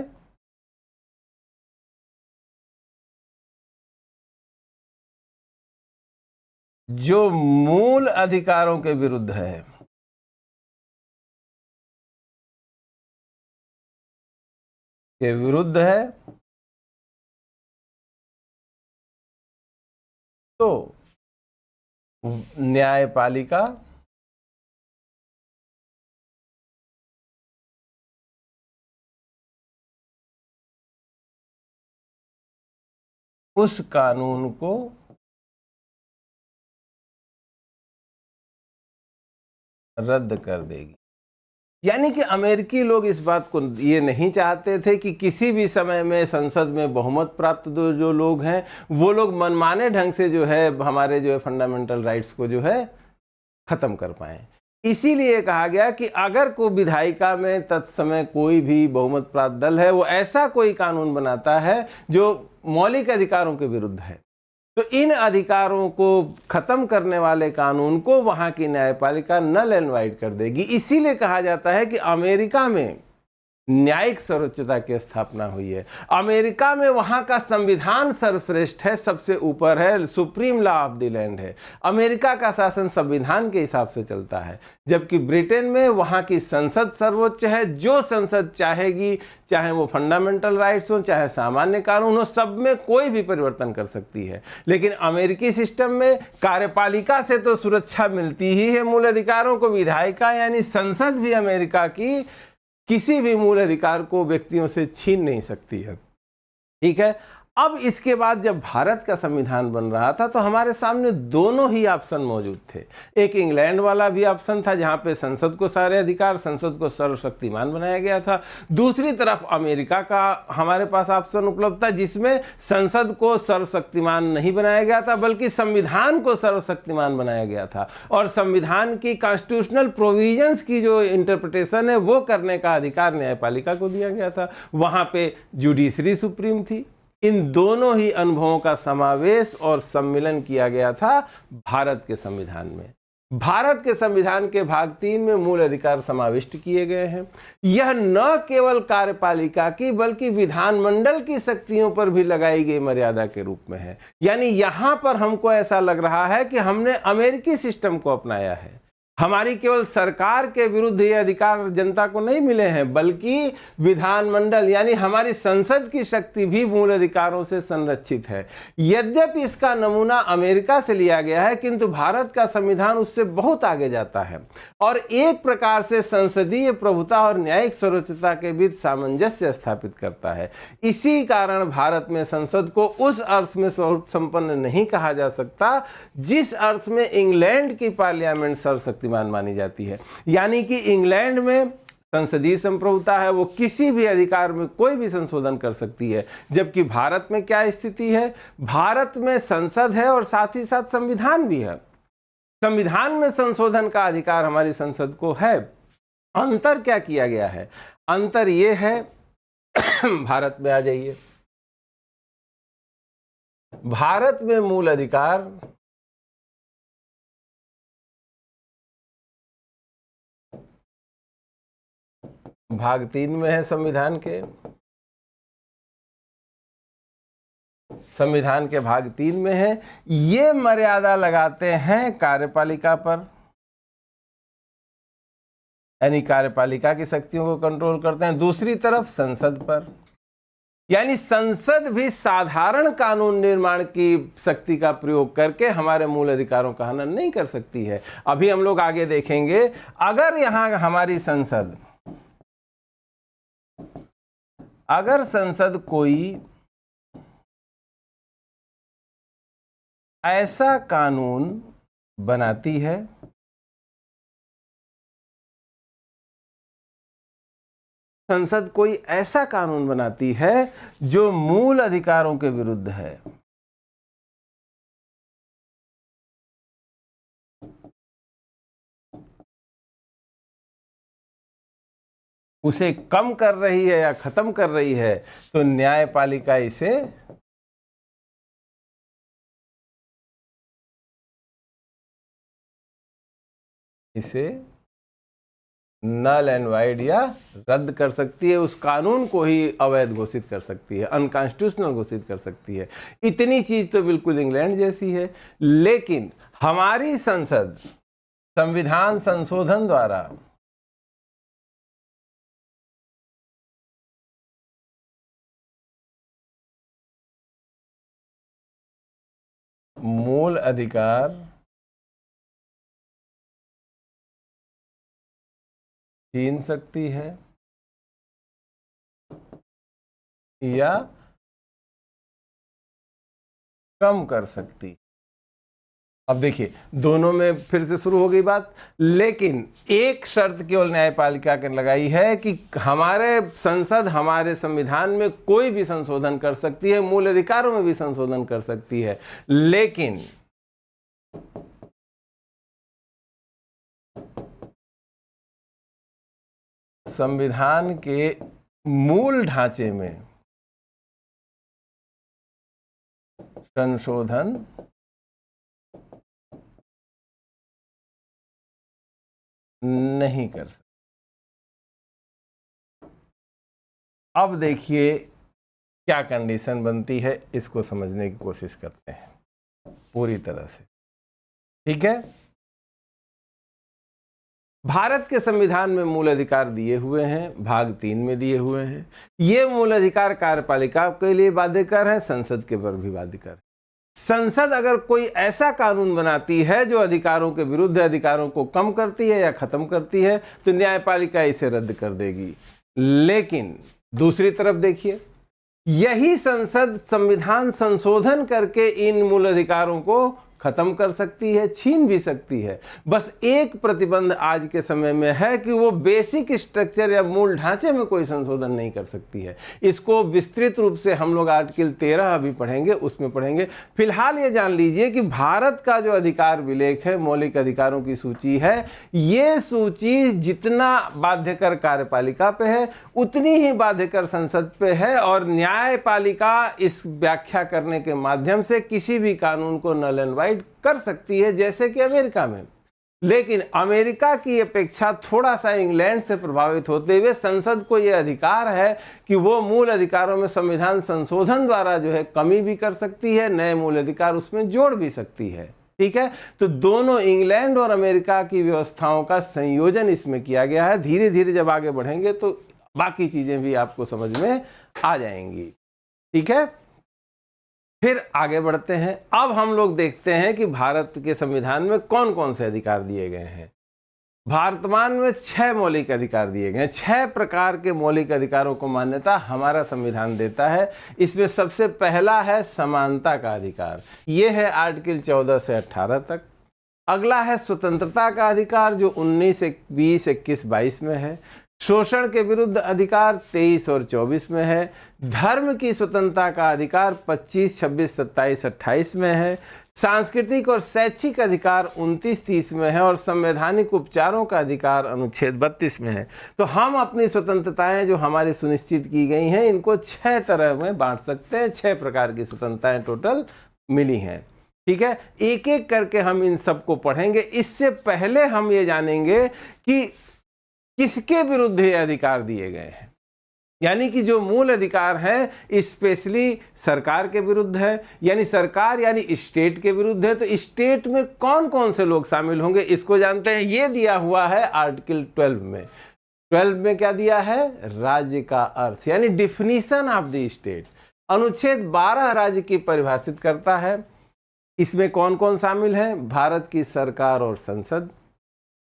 जो मूल अधिकारों के विरुद्ध है, तो न्यायपालिका उस कानून को रद्द कर देगी। यानी कि अमेरिकी लोग इस बात को ये नहीं चाहते थे कि किसी भी समय में संसद में बहुमत प्राप्त जो लोग हैं, वो लोग मनमाने ढंग से जो है हमारे जो है फंडामेंटल राइट्स को जो है खत्म कर पाएं। इसीलिए कहा गया कि अगर कोई विधायिका में तत्समय कोई भी बहुमत प्राप्त दल है, वो ऐसा कोई कानून बनाता है जो मौलिक अधिकारों के विरुद्ध है, तो इन अधिकारों को खत्म करने वाले कानून को वहां की न्यायपालिका नल एंड वाइड कर देगी। इसीलिए कहा जाता है कि अमेरिका में न्यायिक सर्वोच्चता की स्थापना हुई है। अमेरिका में वहां का संविधान सर्वश्रेष्ठ है, सबसे ऊपर है, supreme law of the land है। अमेरिका का शासन संविधान के हिसाब से चलता है, जबकि ब्रिटेन में वहां की संसद सर्वोच्च है। जो संसद चाहेगी, चाहे वो फंडामेंटल राइट्स हो, चाहे सामान्य कानून हो, सब में कोई भी परिवर्तन कर सकती है। लेकिन अमेरिकी सिस्टम में कार्यपालिका से तो सुरक्षा मिलती ही है मूल अधिकारों को, विधायिका यानी संसद भी अमेरिका की किसी भी मूल अधिकार को व्यक्तियों से छीन नहीं सकती है। ठीक है। अब इसके बाद जब भारत का संविधान बन रहा था तो हमारे सामने दोनों ही ऑप्शन मौजूद थे। एक इंग्लैंड वाला भी ऑप्शन था जहां पे संसद को सारे अधिकार, संसद को सर्वशक्तिमान बनाया गया था। दूसरी तरफ अमेरिका का हमारे पास ऑप्शन उपलब्ध था जिसमें संसद को सर्वशक्तिमान नहीं बनाया गया था, बल्कि संविधान को सर्वशक्तिमान बनाया गया था। और संविधान की कॉन्स्टिट्यूशनल प्रोविजंस की जो इंटरप्रिटेशन है वो करने का अधिकार न्यायपालिका को दिया गया था। वहां पे जुडिशरी सुप्रीम थी। इन दोनों ही अनुभवों का समावेश और सम्मिलन किया गया था भारत के संविधान में। भारत के संविधान के भाग 3 में मूल अधिकार समाविष्ट किए गए हैं। यह न केवल कार्यपालिका की बल्कि विधानमंडल की शक्तियों पर भी लगाई गई मर्यादा के रूप में है। यानी यहां पर हमको ऐसा लग रहा है कि हमने अमेरिकी सिस्टम को अपनाया है। हमारी केवल सरकार के विरुद्ध ये अधिकार जनता को नहीं मिले हैं, बल्कि विधानमंडल यानी हमारी संसद की शक्ति भी मूल अधिकारों से संरक्षित है। यद्यपि इसका नमूना अमेरिका से लिया गया है, किंतु भारत का संविधान उससे बहुत आगे जाता है और एक प्रकार से संसदीय प्रभुता और न्यायिक सर्वोच्चता के बीच सामंजस्य स्थापित करता है। इसी कारण भारत में संसद को उस अर्थ में सर्वसंपन्न नहीं कहा जा सकता जिस अर्थ में इंग्लैंड की पार्लियामेंट सर्वशक्ति मानी जाती है। यानी कि इंग्लैंड में संसदीय संप्रभुता है, वो किसी भी अधिकार में कोई भी संशोधन कर सकती है। जबकि भारत में क्या स्थिति है? भारत में संसद है और साथ ही साथ संविधान भी है। संविधान में संशोधन का अधिकार हमारी संसद को है। अंतर क्या किया गया है? अंतर यह है भारत में आ जाइए। भारत में मूल अधिकार भाग 3 में है संविधान के। संविधान के भाग 3 में है। ये मर्यादा लगाते हैं कार्यपालिका पर, यानी कार्यपालिका की शक्तियों को कंट्रोल करते हैं। दूसरी तरफ संसद पर, यानी संसद भी साधारण कानून निर्माण की शक्ति का प्रयोग करके हमारे मूल अधिकारों का हनन नहीं कर सकती है। अभी हम लोग आगे देखेंगे, अगर यहां हमारी संसद, अगर संसद कोई ऐसा कानून बनाती है संसद कोई ऐसा कानून बनाती है जो मूल अधिकारों के विरुद्ध है, उसे कम कर रही है या खत्म कर रही है, तो न्यायपालिका इसे नल एंड वाइड या रद्द कर सकती है। उस कानून को ही अवैध घोषित कर सकती है, अनकॉन्स्टिट्यूशनल घोषित कर सकती है। इतनी चीज तो बिल्कुल इंग्लैंड जैसी है। लेकिन हमारी संसद संविधान संशोधन द्वारा मूल अधिकार छीन सकती है या कम कर सकती। अब देखिए, दोनों में फिर से शुरू हो गई बात। लेकिन एक शर्त केवल न्यायपालिका ने लगाई है कि हमारे संसद हमारे संविधान में कोई भी संशोधन कर सकती है, मूल अधिकारों में भी संशोधन कर सकती है, लेकिन संविधान के मूल ढांचे में संशोधन नहीं कर सकते। अब देखिए क्या कंडीशन बनती है, इसको समझने की कोशिश करते हैं पूरी तरह से। ठीक है, भारत के संविधान में मूल अधिकार दिए हुए हैं, भाग 3 में दिए हुए हैं। ये मूल अधिकार कार्यपालिका के लिए बाध्यकर है, संसद के पर भी बाध्यकर है। संसद अगर कोई ऐसा कानून बनाती है जो अधिकारों के विरुद्ध, अधिकारों को कम करती है या खत्म करती है, तो न्यायपालिका इसे रद्द कर देगी। लेकिन दूसरी तरफ देखिए, यही संसद संविधान संशोधन करके इन मूल अधिकारों को खत्म कर सकती है, छीन भी सकती है। बस एक प्रतिबंध आज के समय में है कि वो बेसिक स्ट्रक्चर या मूल ढांचे में कोई संशोधन नहीं कर सकती है। इसको विस्तृत रूप से हम लोग आर्टिकल 13 अभी पढ़ेंगे, उसमें पढ़ेंगे। फिलहाल ये जान लीजिए कि भारत का जो अधिकार विलेख है, मौलिक अधिकारों की सूची है, ये सूची जितना बाध्यकर कार्यपालिका पे है उतनी ही बाध्यकर संसद पे है, और न्यायपालिका इस व्याख्या करने के माध्यम से किसी भी कानून को नल एंड कर सकती है, जैसे कि अमेरिका में। लेकिन अमेरिका की अपेक्षा थोड़ा सा इंग्लैंड से प्रभावित होते हुए संसद को यह अधिकार है कि वो मूल अधिकारों में संविधान संशोधन द्वारा जो है कमी भी कर सकती है, नए मूल अधिकार उसमें जोड़ भी सकती है। ठीक है, तो दोनों इंग्लैंड और अमेरिका की व्यवस्थाओं का संयोजन इसमें किया गया है। धीरे धीरे जब आगे बढ़ेंगे तो बाकी चीजें भी आपको समझ में आ जाएंगी। ठीक है, फिर आगे बढ़ते हैं। अब हम लोग देखते हैं कि भारत के संविधान में कौन कौन से अधिकार दिए गए हैं। वर्तमान में 6 मौलिक अधिकार दिए गए हैं। 6 प्रकार के मौलिक अधिकारों को मान्यता हमारा संविधान देता है। इसमें सबसे पहला है समानता का अधिकार, ये है आर्टिकल 14 से 18 तक। अगला है स्वतंत्रता का अधिकार, जो 19, 20, 21, 22 में है। शोषण के विरुद्ध अधिकार 23 और 24 में है। धर्म की स्वतंत्रता का अधिकार 25, 26, 27, 28 में है। सांस्कृतिक और शैक्षिक अधिकार 29, 30 में है, और संवैधानिक उपचारों का अधिकार अनुच्छेद 32 में है। तो हम अपनी स्वतंत्रताएं जो हमारी सुनिश्चित की गई हैं, इनको 6 तरह में बांट सकते हैं। 6 प्रकार की स्वतंत्रताएं टोटल मिली हैं। ठीक है, एक एक करके हम इन सबको पढ़ेंगे। इससे पहले हम ये जानेंगे कि किसके विरुद्ध ये अधिकार दिए गए हैं, यानी कि जो मूल अधिकार है स्पेशली सरकार के विरुद्ध है, यानी सरकार यानी स्टेट के विरुद्ध है। तो स्टेट में कौन कौन से लोग शामिल होंगे इसको जानते हैं। ये दिया हुआ है आर्टिकल 12 में। 12 में क्या दिया है, राज्य का अर्थ यानी डिफिनीशन ऑफ द स्टेट। अनुच्छेद 12 राज्य की परिभाषित करता है। इसमें कौन कौन शामिल है, भारत की सरकार और संसद,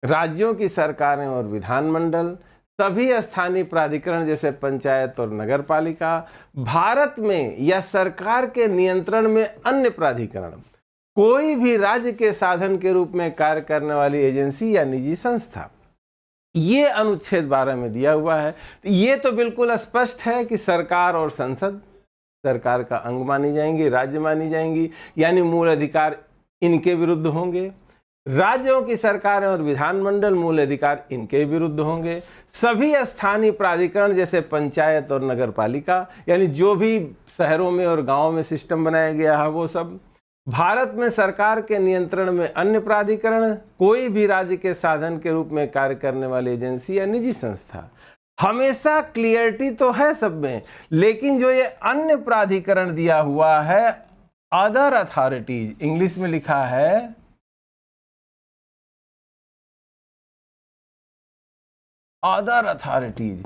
राज्यों की सरकारें और विधानमंडल, सभी स्थानीय प्राधिकरण जैसे पंचायत और नगर पालिका, भारत में या सरकार के नियंत्रण में अन्य प्राधिकरण, कोई भी राज्य के साधन के रूप में कार्य करने वाली एजेंसी या निजी संस्था। ये अनुच्छेद 12 में दिया हुआ है। ये तो बिल्कुल स्पष्ट है कि सरकार और संसद सरकार का अंग मानी जाएंगी, राज्य मानी जाएंगी, यानी मूल अधिकार इनके विरुद्ध होंगे। राज्यों की सरकारें और विधानमंडल मूल अधिकार इनके विरुद्ध होंगे। सभी स्थानीय प्राधिकरण जैसे पंचायत और नगर पालिका, यानी जो भी शहरों में और गांवों में सिस्टम बनाया गया है वो सब। भारत में सरकार के नियंत्रण में अन्य प्राधिकरण, कोई भी राज्य के साधन के रूप में कार्य करने वाली एजेंसी या निजी संस्था। हमेशा क्लियरिटी तो है सब में, लेकिन जो ये अन्य प्राधिकरण दिया हुआ है, अदर अथॉरिटीज, इंग्लिश में लिखा है अदर अथॉरिटीज।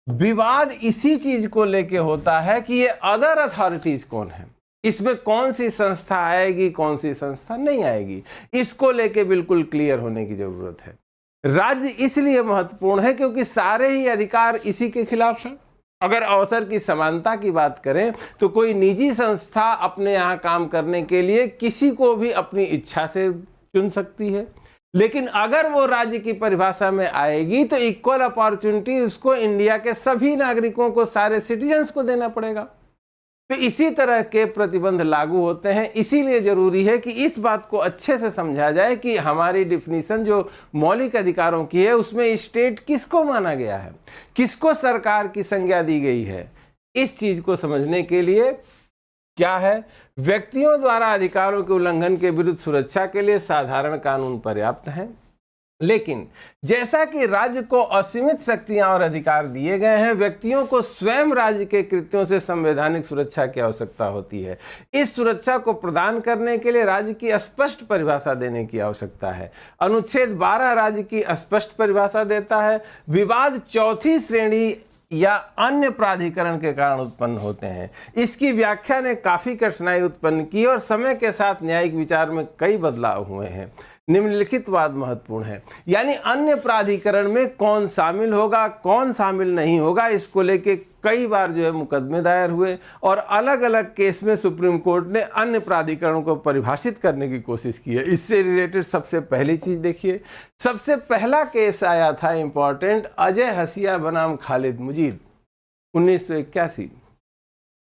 विवाद इसी चीज को लेके होता है कि ये अदर अथॉरिटीज कौन है, इसमें कौन सी संस्था आएगी, कौन सी संस्था नहीं आएगी, इसको लेके बिल्कुल क्लियर होने की जरूरत है। राज्य इसलिए महत्वपूर्ण है क्योंकि सारे ही अधिकार इसी के खिलाफ हैं। अगर अवसर की समानता की बात करें तो कोई निजी संस्था अपने यहाँ काम करने के लिए किसी को भी अपनी इच्छा से चुन सकती है, लेकिन अगर वो राज्य की परिभाषा में आएगी तो इक्वल अपॉर्चुनिटी उसको इंडिया के सभी नागरिकों को, सारे सिटीजन्स को देना पड़ेगा। तो इसी तरह के प्रतिबंध लागू होते हैं। इसीलिए जरूरी है कि इस बात को अच्छे से समझा जाए कि हमारी डिफिनीशन जो मौलिक अधिकारों की है उसमें स्टेट किसको माना गया है, किसको सरकार की संज्ञा दी गई है। इस चीज को समझने के लिए क्या है, व्यक्तियों द्वारा अधिकारों के उल्लंघन के विरुद्ध सुरक्षा के लिए साधारण कानून पर्याप्त हैं, लेकिन जैसा कि राज्य को असीमित शक्तियां और अधिकार दिए गए हैं, व्यक्तियों को स्वयं राज्य के कृत्यों से संवैधानिक सुरक्षा की आवश्यकता होती है। इस सुरक्षा को प्रदान करने के लिए राज्य की स्पष्ट परिभाषा देने की आवश्यकता है। अनुच्छेद 12 राज्य की स्पष्ट परिभाषा देता है। विवाद चौथी श्रेणी या अन्य प्राधिकरण के कारण उत्पन्न होते हैं। इसकी व्याख्या ने काफी कठिनाई उत्पन्न की और समय के साथ न्यायिक विचार में कई बदलाव हुए हैं। निम्नलिखित बात महत्वपूर्ण है, यानी अन्य प्राधिकरण में कौन शामिल होगा, कौन शामिल नहीं होगा, इसको लेके कई बार जो है मुकदमे दायर हुए और अलग अलग केस में सुप्रीम कोर्ट ने अन्य प्राधिकरणों को परिभाषित करने की कोशिश की है। इससे रिलेटेड सबसे पहली चीज देखिए, सबसे पहला केस आया था इंपॉर्टेंट, अजय हसिया बनाम खालिद मुजीद 1981।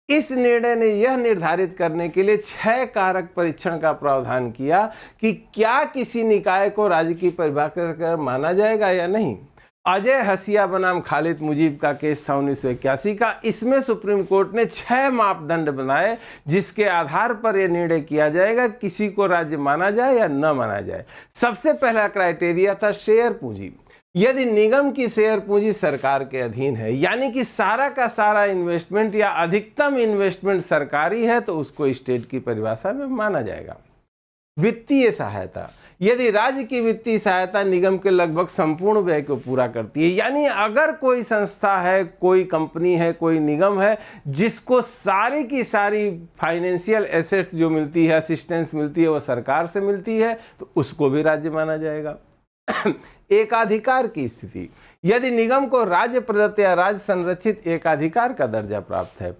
इस निर्णय ने यह निर्धारित करने के लिए 6 कारक परीक्षण का प्रावधान किया कि क्या किसी निकाय को राज्य की परिभाषा माना जाएगा या नहीं। अजय हसिया बनाम खालिद मुजीब का केस था 1981 का। इसमें सुप्रीम कोर्ट ने 6 मापदंड बनाए जिसके आधार पर यह निर्णय किया जाएगा किसी को राज्य माना जाए या न माना जाए। सबसे पहला क्राइटेरिया था शेयर पूंजी। यदि निगम की शेयर पूंजी सरकार के अधीन है, यानी कि सारा का सारा इन्वेस्टमेंट या अधिकतम इन्वेस्टमेंट सरकारी है, तो उसको स्टेट की परिभाषा में माना जाएगा। वित्तीय सहायता, यदि राज्य की वित्तीय सहायता निगम के लगभग संपूर्ण व्यय को पूरा करती है, यानी अगर कोई संस्था है, कोई कंपनी है, कोई निगम है जिसको सारी की सारी फाइनेंशियल एसेट्स जो मिलती है, असिस्टेंस मिलती है, वो सरकार से मिलती है, तो उसको भी राज्य माना जाएगा। एकाधिकार की स्थिति, यदि निगम को राज्य प्रदत्त या राज्य संरक्षित एकाधिकार का दर्जा प्राप्त है,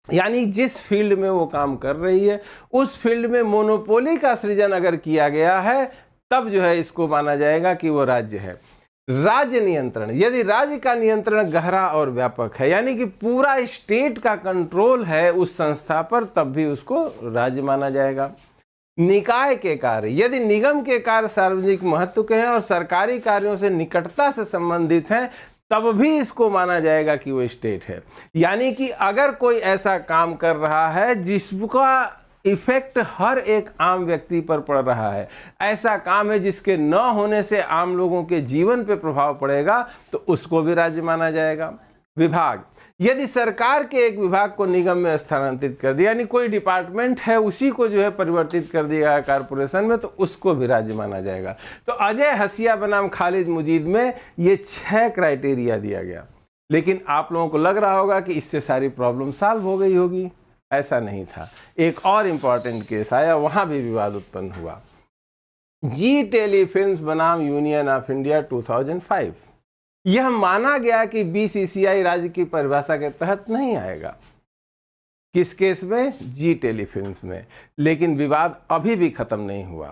यानी जिस फील्ड में वो काम कर रही है उस फील्ड में मोनोपोली का सृजन अगर किया गया है, तब जो है इसको माना जाएगा कि वो राज्य है। राज्य नियंत्रण, यदि राज्य का नियंत्रण गहरा और व्यापक है, यानी कि पूरा स्टेट का कंट्रोल है उस संस्था पर, तब भी उसको राज्य माना जाएगा। निकाय के कार्य, यदि निगम के कार्य सार्वजनिक महत्व के हैं और सरकारी कार्यों से निकटता से संबंधित हैं, तब भी इसको माना जाएगा कि वो स्टेट है। यानी कि अगर कोई ऐसा काम कर रहा है जिसका इफेक्ट हर एक आम व्यक्ति पर पड़ रहा है, ऐसा काम है जिसके न होने से आम लोगों के जीवन पे प्रभाव पड़ेगा, तो उसको भी राज्य माना जाएगा। विभाग, यदि सरकार के एक विभाग को निगम में स्थानांतरित कर दिया, यानी कोई डिपार्टमेंट है उसी को जो है परिवर्तित कर दिया कॉर्पोरेशन में, तो उसको भी राज्य माना जाएगा। तो अजय हसिया बनाम खालिद मुजीद में ये 6 क्राइटेरिया दिया गया। लेकिन आप लोगों को लग रहा होगा कि इससे सारी प्रॉब्लम सॉल्व हो गई होगी, ऐसा नहीं था। एक और इंपॉर्टेंट केस आया, वहां भी विवाद उत्पन्न हुआ। जी टेलीफिल्म्स बनाम यूनियन ऑफ इंडिया 2005। यह माना गया कि बीसीसीआई राज्य की परिभाषा के तहत नहीं आएगा। किस केस में? जी टेलीफिल्म्स में। लेकिन विवाद अभी भी खत्म नहीं हुआ।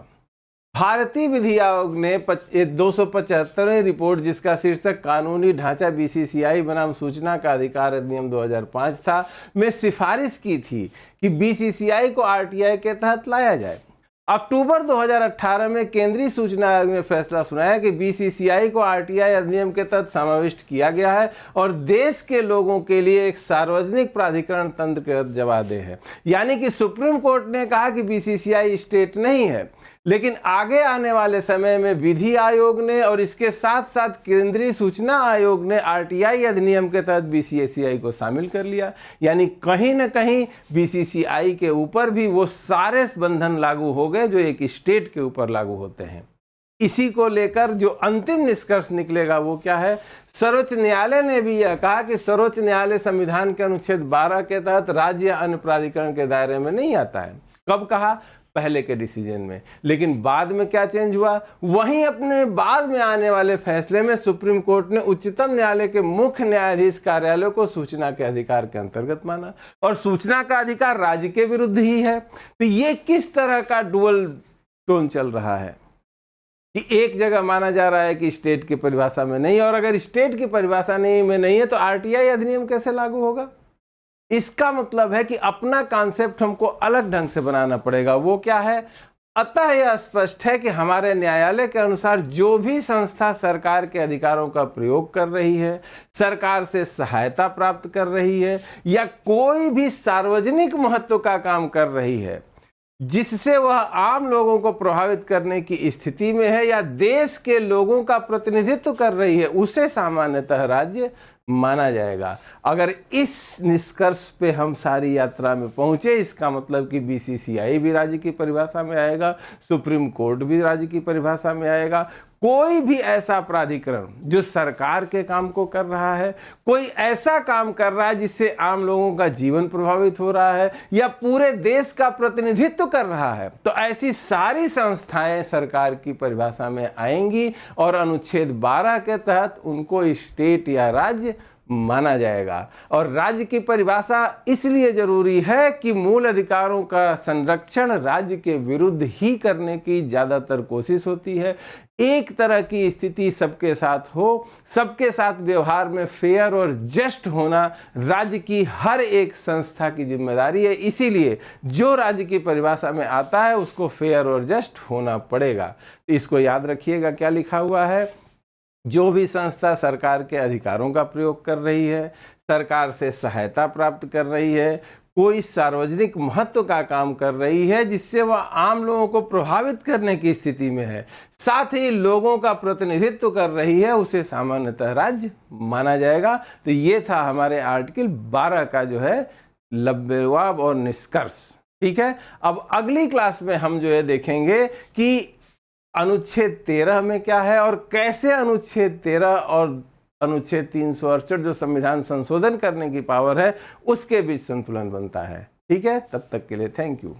भारतीय विधि आयोग ने 275वें रिपोर्ट, जिसका शीर्षक कानूनी ढांचा बीसीसीआई बनाम सूचना का अधिकार अधिनियम 2005 था, में सिफारिश की थी कि बीसीसीआई को आरटीआई के तहत लाया जाए। अक्टूबर 2018 में केंद्रीय सूचना आयोग ने फैसला सुनाया कि बीसीसीआई को आरटीआई अधिनियम के तहत समाविष्ट किया गया है और देश के लोगों के लिए एक सार्वजनिक प्राधिकरण तंत्र के जवाबदेह है। यानी कि सुप्रीम कोर्ट ने कहा कि बीसीसीआई स्टेट नहीं है, लेकिन आगे आने वाले समय में विधि आयोग ने और इसके साथ साथ केंद्रीय सूचना आयोग ने आरटीआई अधिनियम के तहत बीसीसीआई को शामिल कर लिया। यानी कहीं न कहीं बीसीसीआई के ऊपर भी वो सारे बंधन लागू हो गए जो एक स्टेट के ऊपर लागू होते हैं। इसी को लेकर जो अंतिम निष्कर्ष निकलेगा वो क्या है? सर्वोच्च न्यायालय ने भी यह कहा कि सर्वोच्च न्यायालय संविधान के अनुच्छेद 12 के तहत राज्य या अन्य प्राधिकरण के दायरे में नहीं आता है। कब कहा? पहले के डिसीजन में। लेकिन बाद में क्या चेंज हुआ? वहीं अपने बाद में आने वाले फैसले में सुप्रीम कोर्ट ने उच्चतम न्यायालय के मुख्य न्यायाधीश कार्यालय को सूचना के अधिकार के अंतर्गत माना, और सूचना का अधिकार राज्य के विरुद्ध ही है। तो ये किस तरह का डुअल टोन चल रहा है कि एक जगह माना जा रहा है कि स्टेट की परिभाषा में नहीं, और अगर स्टेट की परिभाषा में नहीं है तो आरटीआई अधिनियम कैसे लागू होगा? इसका मतलब है कि अपना कॉन्सेप्ट हमको अलग ढंग से बनाना पड़ेगा। वो क्या है? अतः यह स्पष्ट है कि हमारे न्यायालय के अनुसार जो भी संस्था सरकार के अधिकारों का प्रयोग कर रही है, सरकार से सहायता प्राप्त कर रही है या कोई भी सार्वजनिक महत्व का काम कर रही है जिससे वह आम लोगों को प्रभावित करने की स्थिति में है या देश के लोगों का प्रतिनिधित्व कर रही है, उसे सामान्यतः राज्य माना जाएगा। अगर इस निष्कर्ष पे हम सारी यात्रा में पहुंचे, इसका मतलब कि बीसीसीआई भी राज्य की परिभाषा में आएगा, सुप्रीम कोर्ट भी राज्य की परिभाषा में आएगा। कोई भी ऐसा प्राधिकरण जो सरकार के काम को कर रहा है, कोई ऐसा काम कर रहा है जिससे आम लोगों का जीवन प्रभावित हो रहा है या पूरे देश का प्रतिनिधित्व कर रहा है, तो ऐसी सारी संस्थाएं सरकार की परिभाषा में आएंगी और अनुच्छेद 12 के तहत उनको स्टेट या राज्य माना जाएगा। और राज्य की परिभाषा इसलिए जरूरी है कि मूल अधिकारों का संरक्षण राज्य के विरुद्ध ही करने की ज्यादातर कोशिश होती है। एक तरह की स्थिति सबके साथ हो, सबके साथ व्यवहार में फेयर और जस्ट होना राज्य की हर एक संस्था की जिम्मेदारी है। इसीलिए जो राज्य की परिभाषा में आता है उसको फेयर और जस्ट होना पड़ेगा। इसको याद रखिएगा, क्या लिखा हुआ है? जो भी संस्था सरकार के अधिकारों का प्रयोग कर रही है, सरकार से सहायता प्राप्त कर रही है, कोई सार्वजनिक महत्व का काम कर रही है जिससे वह आम लोगों को प्रभावित करने की स्थिति में है, साथ ही लोगों का प्रतिनिधित्व कर रही है, उसे सामान्यतः राज्य माना जाएगा। तो ये था हमारे आर्टिकल 12 का जो है लब्यवाब और निष्कर्ष। ठीक है, अब अगली क्लास में हम जो है देखेंगे कि अनुच्छेद 13 में क्या है और कैसे अनुच्छेद 13 और अनुच्छेद 368 जो संविधान संशोधन करने की पावर है उसके बीच संतुलन बनता है। ठीक है, तब तक के लिए थैंक यू।